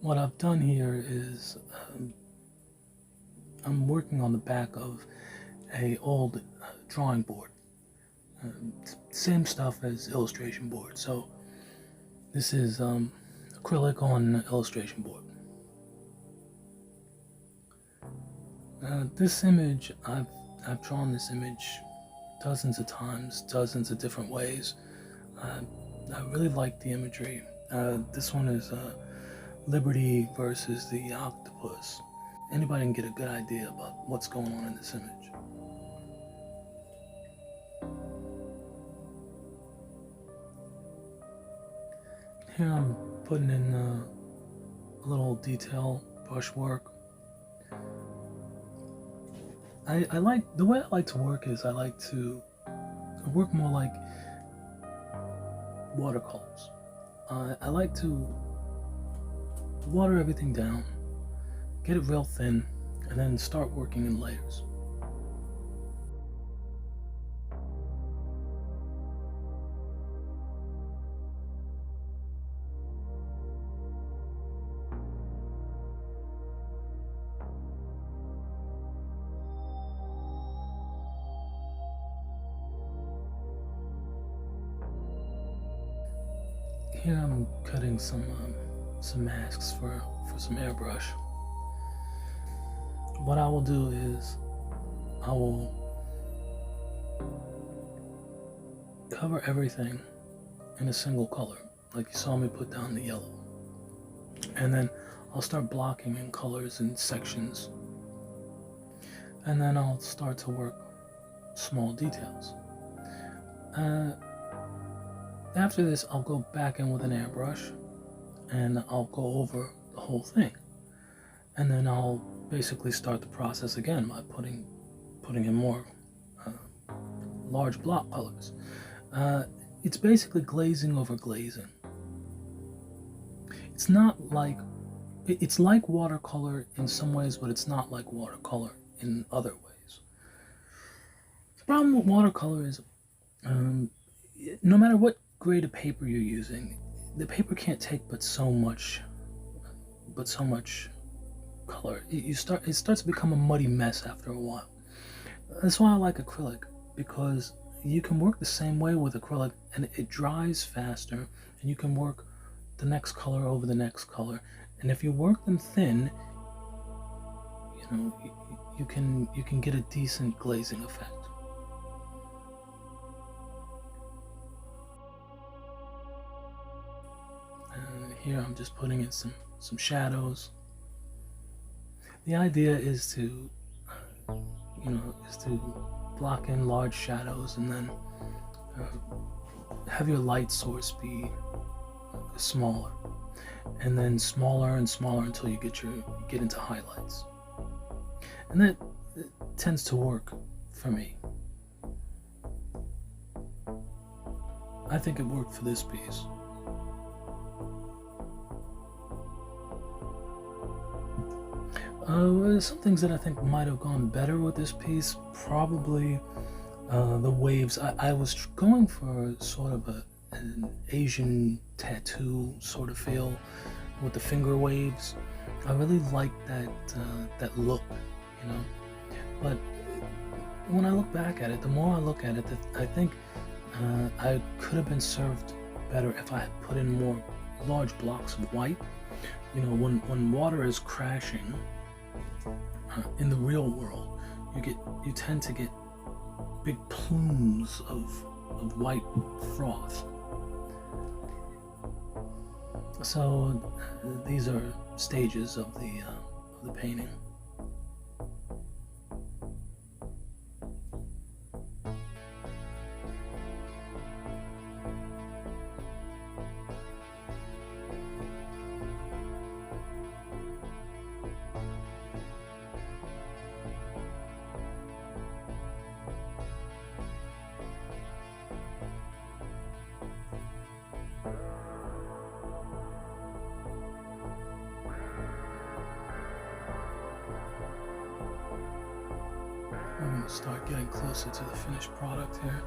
What I've done here is I'm working on the back of a old drawing board. Same stuff as illustration board. So this is acrylic on illustration board. This image, I've drawn this image dozens of times, dozens of different ways. I really like the imagery. This one is Liberty versus the octopus. Anybody can get a good idea about what's going on in this image. Here I'm putting in a little detail brushwork. I like, the way I like to work is I like to work more like watercolors. I like to water everything down, get it real thin, and then start working in layers. Here I'm cutting some masks for some airbrush. What I will do is I will cover everything in a single color, like you saw me put down the yellow. And then I'll start blocking in colors and sections. And then I'll start to work small details. After this, I'll go back in with an airbrush and I'll go over the whole thing. And then I'll basically start the process again by putting in more large block colors. It's basically glazing over glazing. It's not like, it's like watercolor in some ways, but it's not like watercolor in other ways. The problem with watercolor is no matter what grade of paper you're using, the paper can't take but so much color. It starts to become a muddy mess after a while. That's why I like acrylic, because you can work the same way with acrylic and it dries faster, and you can work the next color over the next color. And if you work them thin, you can get a decent glazing effect. Here I'm just putting in some shadows. The idea is to block in large shadows and then have your light source be smaller, and then smaller and smaller until you get into highlights. And that tends to work for me. I think it worked for this piece. Some things that I think might have gone better with this piece, probably the waves. I was going for sort of an Asian tattoo sort of feel with the finger waves. I really like that look, But when I look back at it, the more I look at it, I think I could have been served better if I had put in more large blocks of white. When water is crashing in the real world, you tend to get big plumes of white froth. So these are stages of the painting. I'm going to start getting closer to the finished product here.